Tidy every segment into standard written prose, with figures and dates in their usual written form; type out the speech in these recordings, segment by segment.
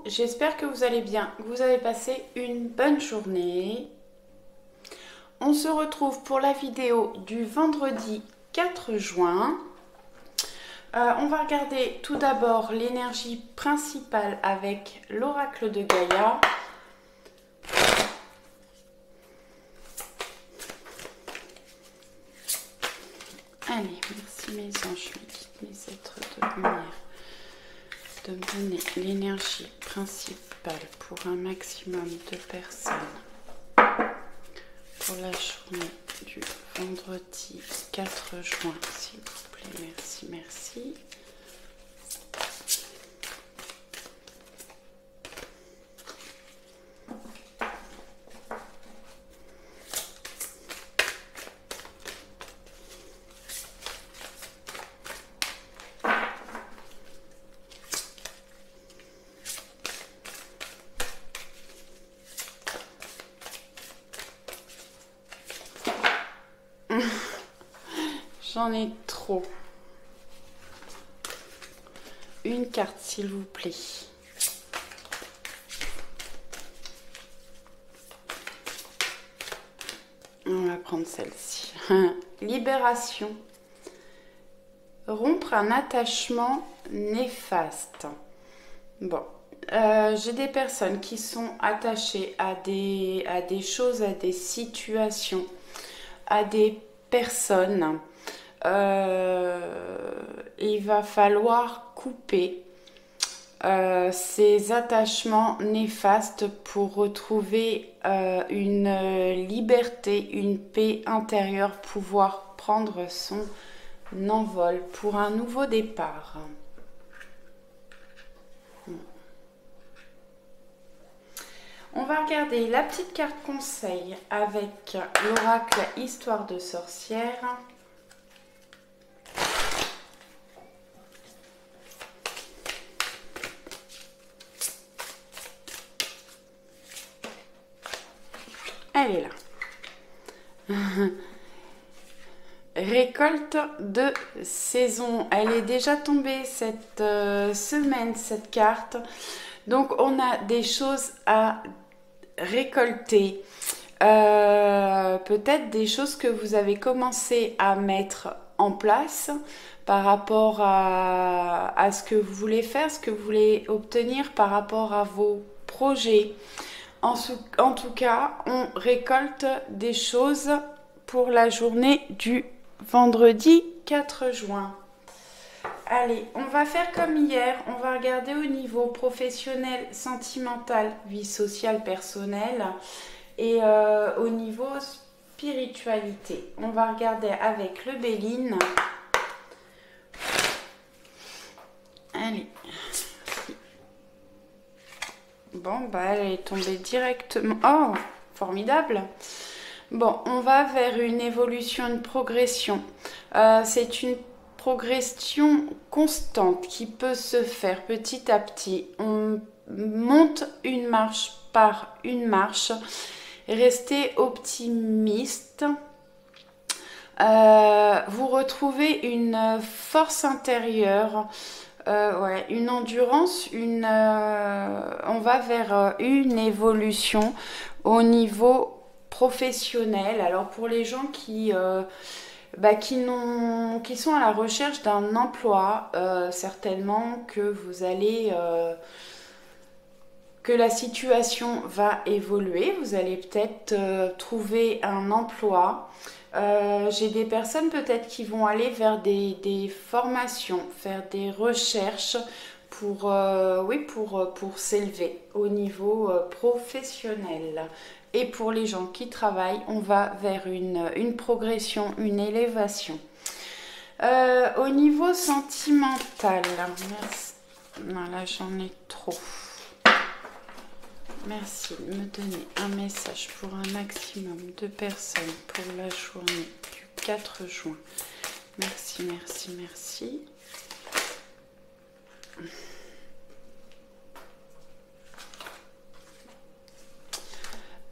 j'espère que vous allez bien, que vous avez passé une bonne journée. On se retrouve pour la vidéo du vendredi 4 juin. On va regarder tout d'abord l'énergie principale avec l'oracle de Gaïa. Allez, merci mes anges, mes guides, mes êtres de lumière, de me donner l'énergie principale pour un maximum de personnes pour la journée du vendredi 4 juin, s'il vous plaît. Merci, merci. J'en ai trop. Une carte, s'il vous plaît. On va prendre celle-ci. Libération. Rompre un attachement néfaste. Bon. J'ai des personnes qui sont attachées à des choses, à des situations, à des personnes. Il va falloir couper ces attachements néfastes pour retrouver une liberté, une paix intérieure, pouvoir prendre son envol pour un nouveau départ. On va regarder la petite carte conseil avec l'oracle Histoire de sorcière. Elle est là. Récolte de saison. Elle est déjà tombée cette semaine, cette carte. Donc, on a des choses à récolter. Peut-être des choses que vous avez commencé à mettre en place par rapport à ce que vous voulez faire, ce que vous voulez obtenir par rapport à vos projets. En tout cas, on récolte des choses pour la journée du vendredi 4 juin. Allez, on va faire comme hier, on va regarder au niveau professionnel, sentimental, vie sociale, personnelle et au niveau spiritualité. On va regarder avec le Béline. Allez. Bon, bah elle est tombée directement. Oh, formidable. Bon, on va vers une évolution, une progression. C'est une progression constante qui peut se faire petit à petit. On monte une marche par une marche. Restez optimiste. Vous retrouvez une force intérieure. Ouais, une endurance, on va vers une évolution au niveau professionnel. Alors pour les gens qui sont à la recherche d'un emploi, certainement que vous allez que la situation va évoluer. Vous allez peut-être trouver un emploi. J'ai des personnes peut-être qui vont aller vers des formations, faire des recherches pour s'élever au niveau professionnel. Et pour les gens qui travaillent, on va vers une progression, une élévation. Au niveau sentimental, non, là j'en ai trop. Merci de me donner un message pour un maximum de personnes pour la journée du 4 juin. Merci, merci, merci.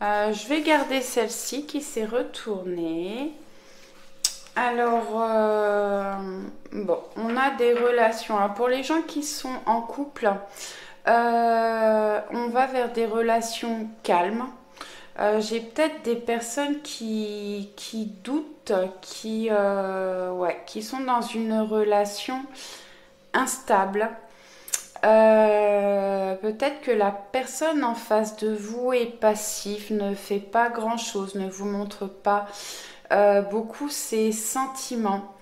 Je vais garder celle-ci qui s'est retournée. Alors, bon, on a des relations. Alors, pour les gens qui sont en couple, On va vers des relations calmes. J'ai peut-être des personnes qui doutent, qui sont dans une relation instable. Peut-être que la personne en face de vous est passive, ne fait pas grand-chose, ne vous montre pas beaucoup ses sentiments.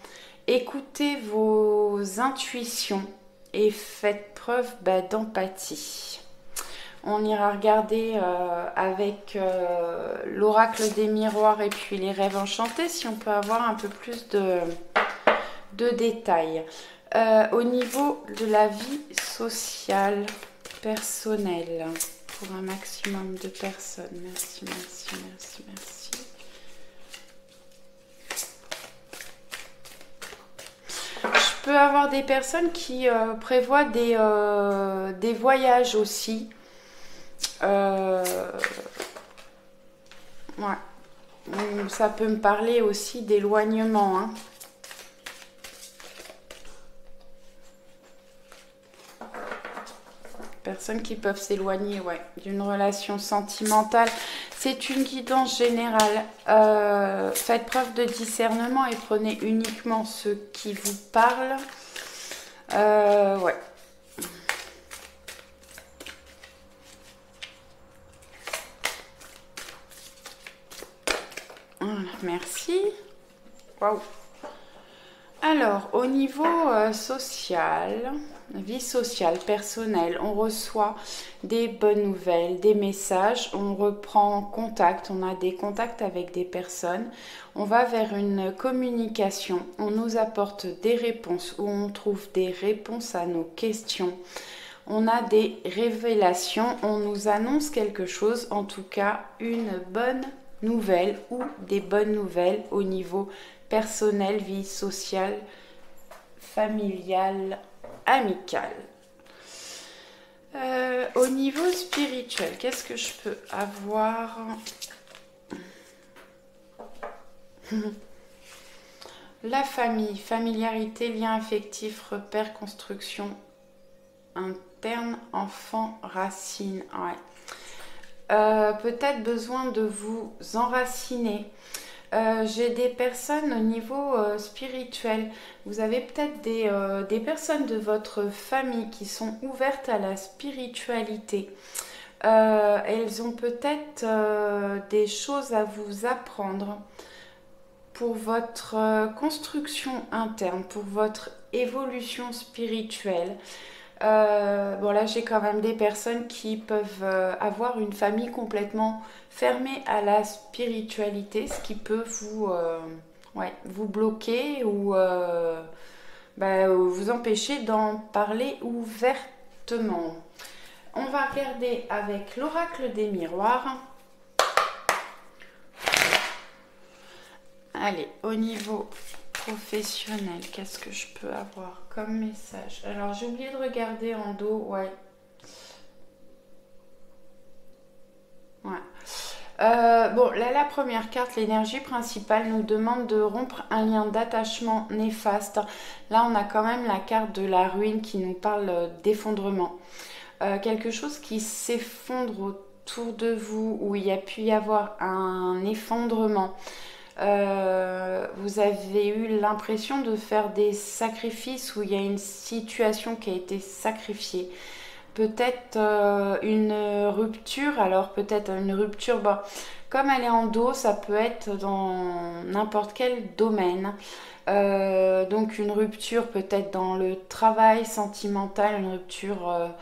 Écoutez vos intuitions et faites preuve d'empathie. On ira regarder avec l'oracle des miroirs et puis les rêves enchantés si on peut avoir un peu plus de détails. Au niveau de la vie sociale, personnelle, pour un maximum de personnes. Merci, merci, merci, merci. Je peux avoir des personnes qui prévoient des voyages aussi. Ouais. Ça peut me parler aussi d'éloignement, hein. Personnes qui peuvent s'éloigner, ouais, d'une relation sentimentale. C'est une guidance générale. Faites preuve de discernement et prenez uniquement ce qui vous parle. Ouais. Voilà, merci. Waouh. Alors, au niveau social, vie sociale, personnelle, on reçoit des bonnes nouvelles, des messages, on reprend contact, on a des contacts avec des personnes, on va vers une communication, on nous apporte des réponses ou on trouve des réponses à nos questions. On a des révélations, on nous annonce quelque chose, en tout cas une bonne nouvelle ou des bonnes nouvelles au niveau personnel, vie sociale, familiale, amicale. Au niveau spirituel, qu'est-ce que je peux avoir? La famille, familiarité, lien affectif, repère, construction interne, enfant, racine. Ouais. Peut-être besoin de vous enraciner. J'ai des personnes au niveau spirituel. Vous avez peut-être des personnes de votre famille qui sont ouvertes à la spiritualité. Elles ont peut-être des choses à vous apprendre pour votre construction interne, pour votre évolution spirituelle. Bon là j'ai quand même des personnes qui peuvent avoir une famille complètement fermée à la spiritualité, ce qui peut vous bloquer ou vous empêcher d'en parler ouvertement. On va regarder avec l'oracle des miroirs. Allez, au niveau professionnel, qu'est-ce que je peux avoir comme message? Alors j'ai oublié de regarder en dos, ouais. Bon, là la première carte, l'énergie principale, nous demande de rompre un lien d'attachement néfaste. Là on a quand même la carte de la ruine qui nous parle d'effondrement. Quelque chose qui s'effondre autour de vous, où il y a pu y avoir un effondrement. Vous avez eu l'impression de faire des sacrifices, où il y a une situation qui a été sacrifiée. Peut-être une rupture, alors peut-être une rupture, comme elle est en dos, ça peut être dans n'importe quel domaine. Donc une rupture peut-être dans le travail sentimental, une rupture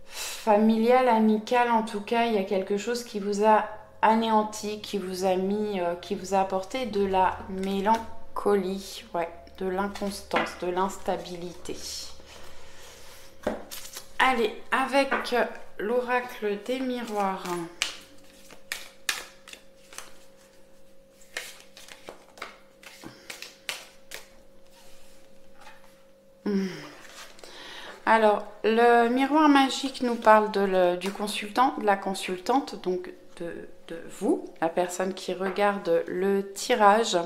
familiale, amicale, en tout cas, il y a quelque chose qui vous a anéanti, qui vous a apporté de la mélancolie, ouais, de l'inconstance, de l'instabilité. Allez, avec l'oracle des miroirs. Alors, le miroir magique nous parle du consultant, de la consultante, donc de vous, la personne qui regarde le tirage.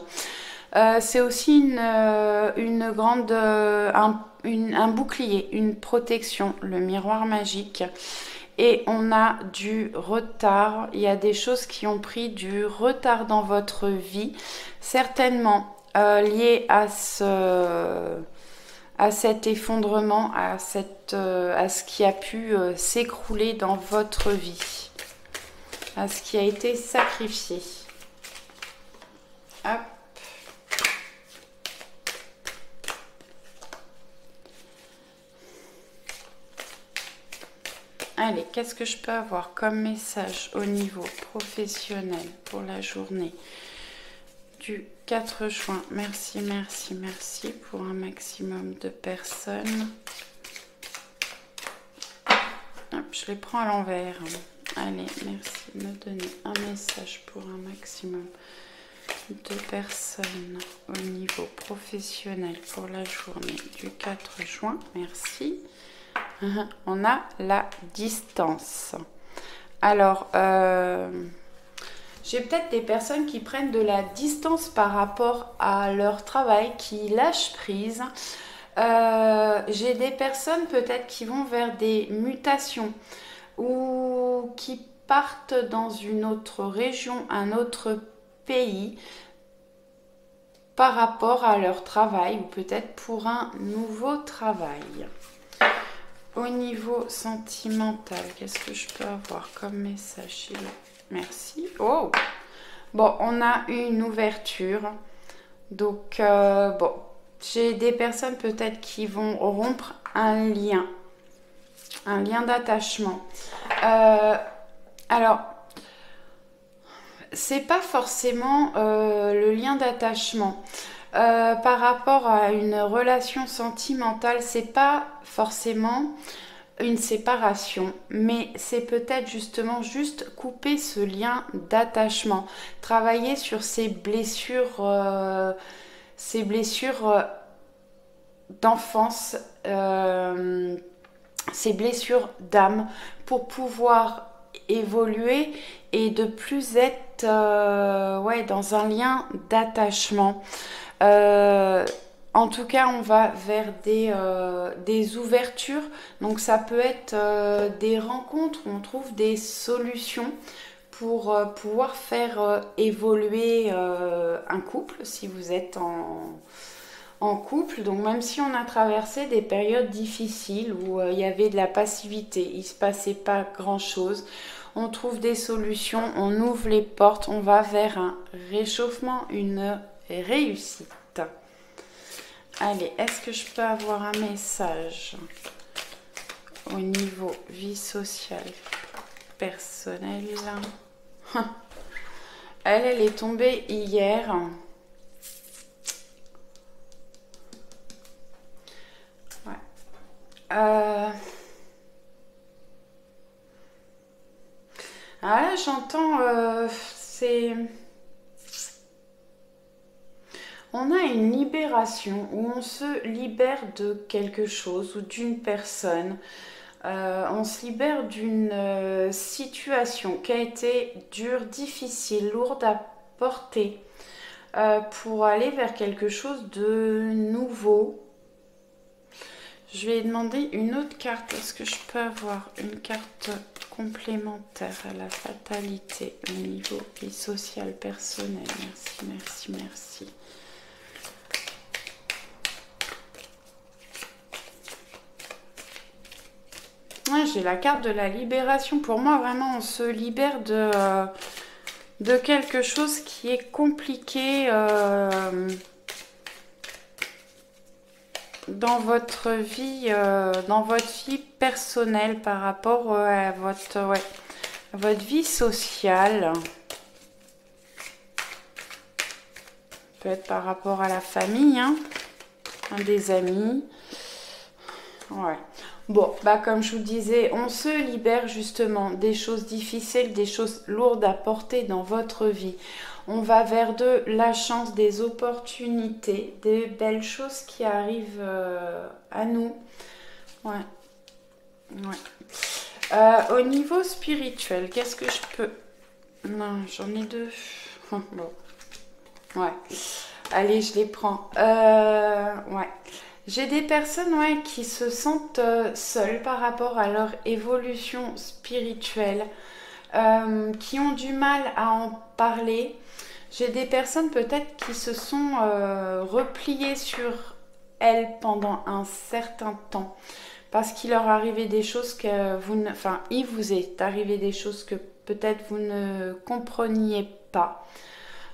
C'est aussi une grande, un bouclier, une protection, le miroir magique. Et on a du retard. Il y a des choses qui ont pris du retard dans votre vie, certainement liées à cet effondrement, à ce qui a pu s'écrouler dans votre vie, à ce qui a été sacrifié. Hop. Allez, qu'est-ce que je peux avoir comme message au niveau professionnel pour la journée du 4 juin? Merci, merci, merci pour un maximum de personnes. Hop, je les prends à l'envers. Allez, merci de me donner un message pour un maximum de personnes au niveau professionnel pour la journée du 4 juin. Merci. On a la distance. Alors, j'ai peut-être des personnes qui prennent de la distance par rapport à leur travail, qui lâchent prise. J'ai des personnes peut-être qui vont vers des mutations ou qui partent dans une autre région, un autre pays par rapport à leur travail ou peut-être pour un nouveau travail. Au niveau sentimental, qu'est-ce que je peux avoir comme message? Merci. Oh! Bon, on a une ouverture. Donc, bon, j'ai des personnes peut-être qui vont rompre un lien d'attachement. Alors, c'est pas forcément le lien d'attachement. Par rapport à une relation sentimentale, c'est pas forcément une séparation, mais c'est peut-être justement juste couper ce lien d'attachement, travailler sur ces blessures d'enfance, ces blessures d'âme, pour pouvoir évoluer et de plus être dans un lien d'attachement. En tout cas, on va vers des ouvertures. Donc ça peut être des rencontres où on trouve des solutions pour pouvoir faire évoluer un couple, si vous êtes en couple. Donc même si on a traversé des périodes difficiles où il y avait de la passivité, il ne se passait pas grand-chose, on trouve des solutions, on ouvre les portes, on va vers un réchauffement, une réussite. Allez, est-ce que je peux avoir un message au niveau vie sociale, personnelle? Elle est tombée hier. Ouais. Ah là, j'entends, on a une libération où on se libère de quelque chose ou d'une personne. On se libère d'une situation qui a été dure, difficile, lourde à porter pour aller vers quelque chose de nouveau. Je vais demander une autre carte. Est-ce que je peux avoir une carte complémentaire à la fatalité au niveau vie sociale personnelle? Merci, merci, merci. Ouais, j'ai la carte de la libération. Pour moi, vraiment, on se libère de quelque chose qui est compliqué dans votre vie personnelle par rapport à votre vie sociale. Peut-être par rapport à la famille, hein, des amis. Ouais. Bon, bah comme je vous disais, on se libère justement des choses difficiles, des choses lourdes à porter dans votre vie. On va vers de la chance, des opportunités, des belles choses qui arrivent à nous. Ouais. Ouais. Au niveau spirituel, qu'est-ce que je peux... Non, j'en ai deux. Bon. Ouais. Allez, je les prends. Ouais. J'ai des personnes ouais, qui se sentent seules par rapport à leur évolution spirituelle, qui ont du mal à en parler. J'ai des personnes peut-être qui se sont repliées sur elles pendant un certain temps parce qu'il leur arrivait des choses que vous ne... Enfin, il vous est arrivé des choses que peut-être vous ne compreniez pas.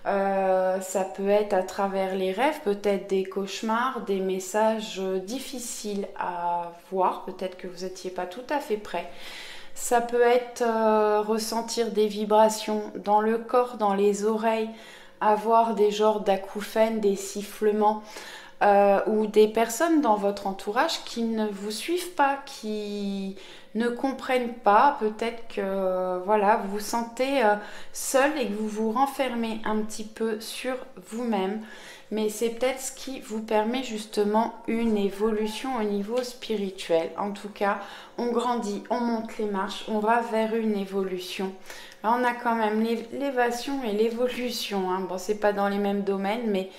Ça peut être à travers les rêves, peut-être des cauchemars, des messages difficiles à voir, peut-être que vous n'étiez pas tout à fait prêt. Ça peut être ressentir des vibrations dans le corps, dans les oreilles, avoir des genres d'acouphènes, des sifflements, ou des personnes dans votre entourage qui ne vous suivent pas, qui ne comprennent pas, peut-être que voilà, vous vous sentez seul et que vous vous renfermez un petit peu sur vous-même. Mais c'est peut-être ce qui vous permet justement une évolution au niveau spirituel. En tout cas, on grandit, on monte les marches, on va vers une évolution. Là, on a quand même l'élévation et l'évolution. Hein. Bon, c'est pas dans les mêmes domaines, mais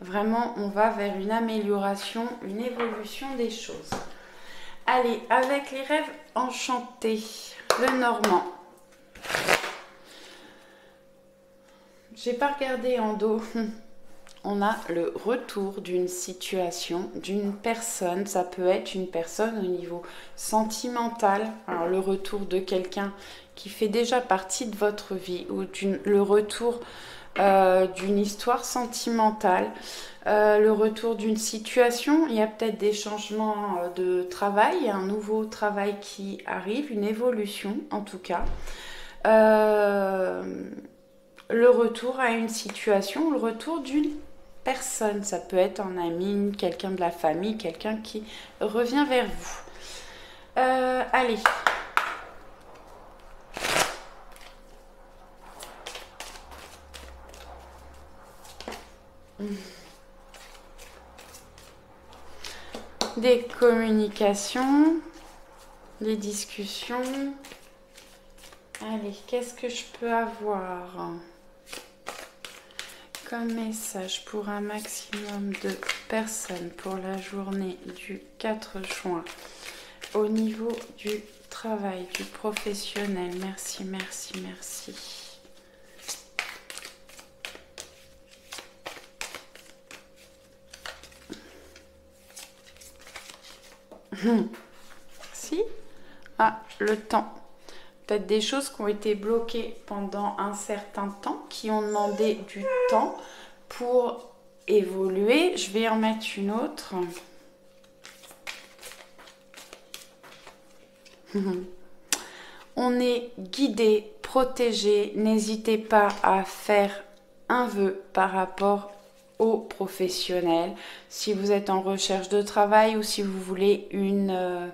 vraiment, on va vers une amélioration, une évolution des choses. Allez, avec les rêves enchantés, le normand. J'ai pas regardé en dos. On a le retour d'une situation, d'une personne. Ça peut être une personne au niveau sentimental. Alors le retour de quelqu'un qui fait déjà partie de votre vie ou le retour d'une histoire sentimentale, le retour d'une situation. Il y a peut-être des changements de travail, un nouveau travail qui arrive, une évolution en tout cas. Le retour à une situation, le retour d'une personne. Ça peut être un ami, quelqu'un de la famille, quelqu'un qui revient vers vous. Allez. Des communications, des discussions. Allez, qu'est-ce que je peux avoir comme message pour un maximum de personnes pour la journée du 4 juin au niveau du travail, du professionnel? Merci, merci, merci. Si. Ah, le temps. Peut-être des choses qui ont été bloquées pendant un certain temps, qui ont demandé du temps pour évoluer. Je vais en mettre une autre. On est guidé, protégé. N'hésitez pas à faire un vœu par rapport aux professionnels. Si vous êtes en recherche de travail ou si vous voulez une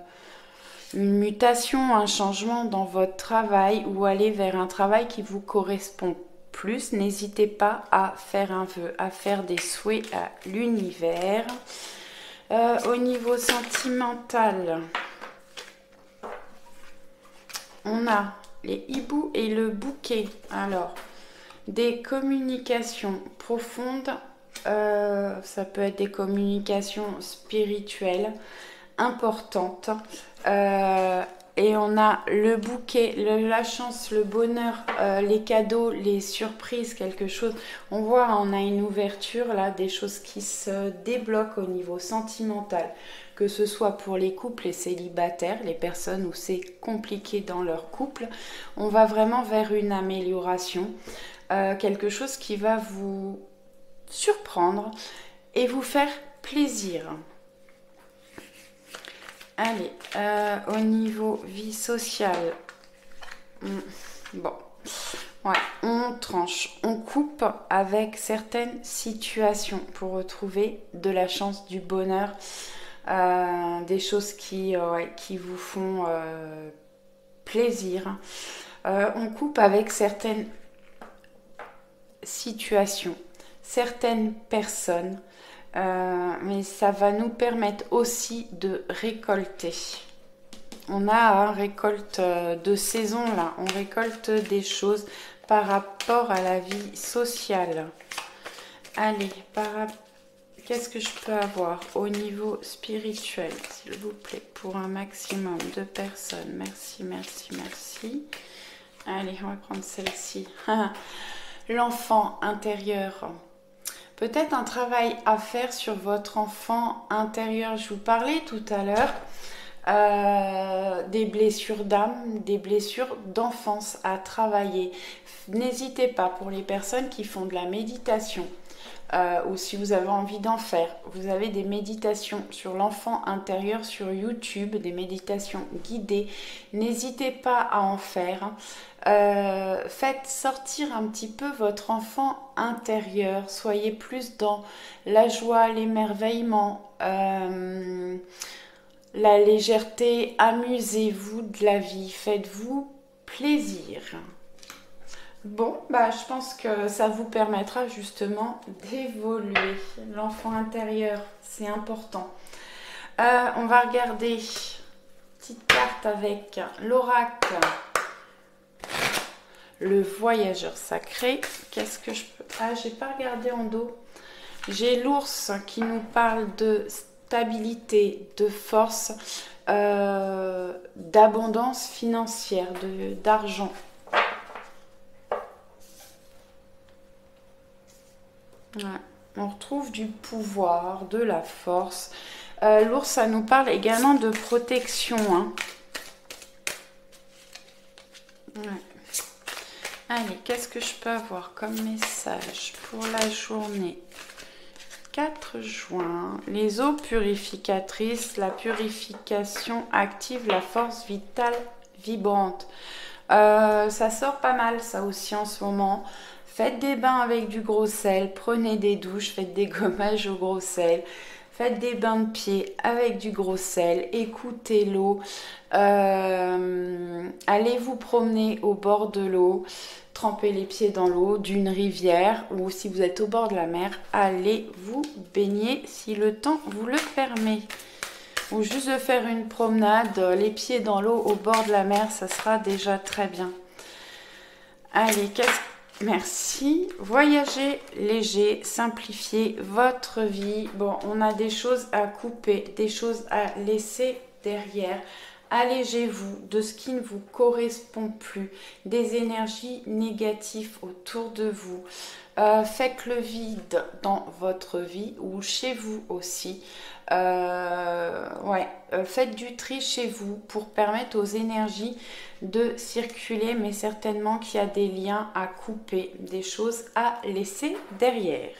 mutation, un changement dans votre travail ou aller vers un travail qui vous correspond plus, n'hésitez pas à faire un vœu, à faire des souhaits à l'univers. Au niveau sentimental, on a les hiboux et le bouquet. Alors, des communications profondes, ça peut être des communications spirituelles importantes. Et on a le bouquet, la chance, le bonheur, les cadeaux, les surprises, quelque chose. On voit, on a une ouverture là, des choses qui se débloquent au niveau sentimental, que ce soit pour les couples et célibataires, les personnes où c'est compliqué dans leur couple. On va vraiment vers une amélioration, quelque chose qui va vous surprendre et vous faire plaisir. Allez, au niveau vie sociale, bon, ouais, on tranche, on coupe avec certaines situations pour retrouver de la chance, du bonheur, des choses qui vous font plaisir. On coupe avec certaines situations, certaines personnes. Mais ça va nous permettre aussi de récolter. On a une récolte de saison là, on récolte des choses par rapport à la vie sociale. Allez, qu'est-ce que je peux avoir au niveau spirituel, s'il vous plaît, pour un maximum de personnes? Merci, merci, merci. Allez, on va prendre celle-ci. L'enfant intérieur. Peut-être un travail à faire sur votre enfant intérieur. Je vous parlais tout à l'heure des blessures d'âme, des blessures d'enfance à travailler. N'hésitez pas, pour les personnes qui font de la méditation, ou si vous avez envie d'en faire, vous avez des méditations sur l'enfant intérieur sur YouTube, des méditations guidées, n'hésitez pas à en faire. Faites sortir un petit peu votre enfant intérieur, soyez plus dans la joie, l'émerveillement, la légèreté, amusez-vous de la vie, faites-vous plaisir. Bon, je pense que ça vous permettra justement d'évoluer. L'enfant intérieur, c'est important. On va regarder une petite carte avec l'oracle. Le voyageur sacré. Qu'est-ce que je peux... Ah, j'ai pas regardé en dos. J'ai l'ours qui nous parle de stabilité, de force, d'abondance financière, d'argent. Ouais. On retrouve du pouvoir, de la force. L'ours, ça nous parle également de protection. Hein. Ouais. Allez, qu'est-ce que je peux avoir comme message pour la journée? 4 juin, les eaux purificatrices, la purification active la force vitale vibrante. Ça sort pas mal ça aussi en ce moment. Faites des bains avec du gros sel, prenez des douches, faites des gommages au gros sel, faites des bains de pieds avec du gros sel, écoutez l'eau, allez vous promener au bord de l'eau, trempez les pieds dans l'eau d'une rivière ou si vous êtes au bord de la mer, allez vous baigner si le temps vous le permet. Ou juste de faire une promenade, les pieds dans l'eau au bord de la mer, ça sera déjà très bien. Allez, merci. Voyagez léger, simplifiez votre vie. Bon, on a des choses à couper, des choses à laisser derrière. Allégez-vous de ce qui ne vous correspond plus, des énergies négatives autour de vous. Faites le vide dans votre vie ou chez vous aussi. Faites du tri chez vous pour permettre aux énergies de circuler, mais certainement qu'il y a des liens à couper, des choses à laisser derrière.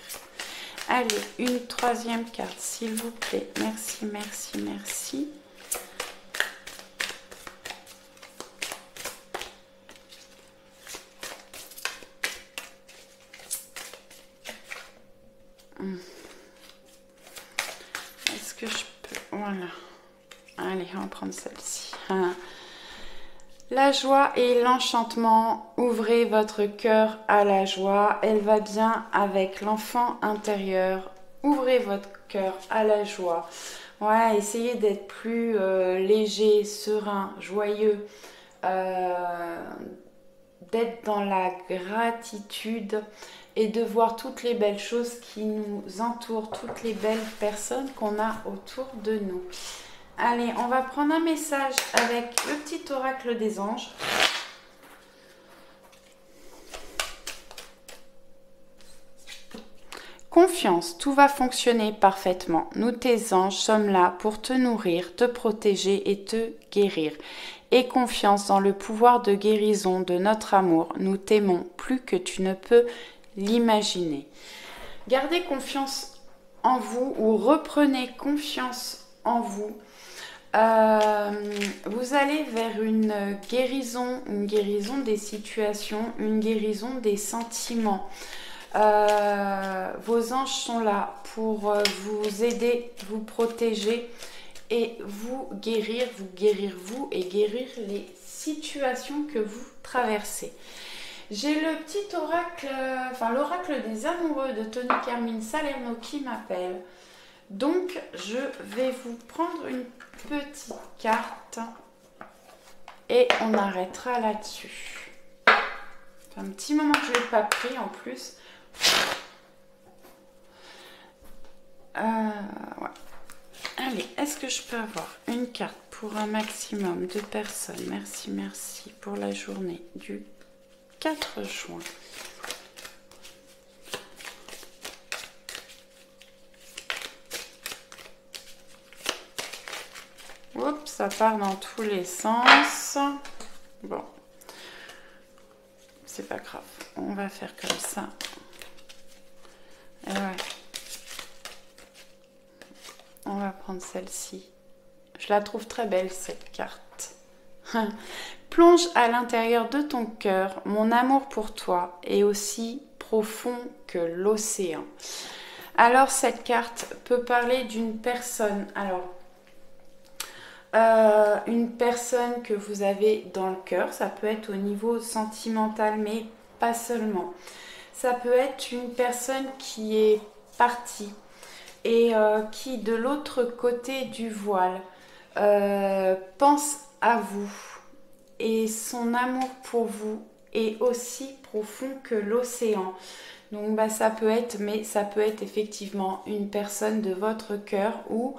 Allez, une troisième carte, s'il vous plaît. Merci, merci, merci. Est-ce que je peux... Voilà. Allez, on va prendre celle-ci. La joie et l'enchantement. Ouvrez votre cœur à la joie. Elle va bien avec l'enfant intérieur. Ouvrez votre cœur à la joie. Ouais, essayez d'être plus léger, serein, joyeux. D'être dans la gratitude et de voir toutes les belles choses qui nous entourent, toutes les belles personnes qu'on a autour de nous. Allez, on va prendre un message avec le petit oracle des anges. Confiance, tout va fonctionner parfaitement. Nous, tes anges, sommes là pour te nourrir, te protéger et te guérir. Aie confiance dans le pouvoir de guérison de notre amour. Nous t'aimons plus que tu ne peux l'imaginer. Gardez confiance en vous ou reprenez confiance en vous. Vous allez vers une guérison des situations, une guérison des sentiments. Vos anges sont là pour vous aider, vous protéger et vous guérir vous et guérir les situations que vous traversez. J'ai le petit oracle, l'oracle des amoureux de Tony Carmine Salerno qui m'appelle. Donc, je vais vous prendre une petite carte et on arrêtera là-dessus. Ça fait un petit moment que je ne l'ai pas pris en plus. Ouais. Allez, est-ce que je peux avoir une carte pour un maximum de personnes? Merci, merci pour la journée du 4 juin. Oups, ça part dans tous les sens. Bon, c'est pas grave. On va faire comme ça. Et ouais. On va prendre celle-ci. Je la trouve très belle, cette carte. Plonge à l'intérieur de ton cœur. Mon amour pour toi est aussi profond que l'océan. Alors, cette carte peut parler d'une personne. Alors, une personne que vous avez dans le cœur, ça peut être au niveau sentimental, mais pas seulement. Ça peut être une personne qui est partie et qui, de l'autre côté du voile, pense à vous. Et son amour pour vous est aussi profond que l'océan. Donc bah, ça peut être, mais ça peut être effectivement une personne de votre cœur ou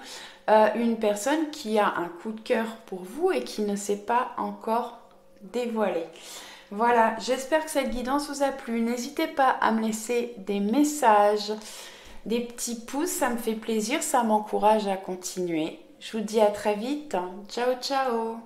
une personne qui a un coup de cœur pour vous et qui ne s'est pas encore dévoilé. Voilà, j'espère que cette guidance vous a plu. N'hésitez pas à me laisser des messages, des petits pouces, ça me fait plaisir, ça m'encourage à continuer. Je vous dis à très vite. Ciao, ciao!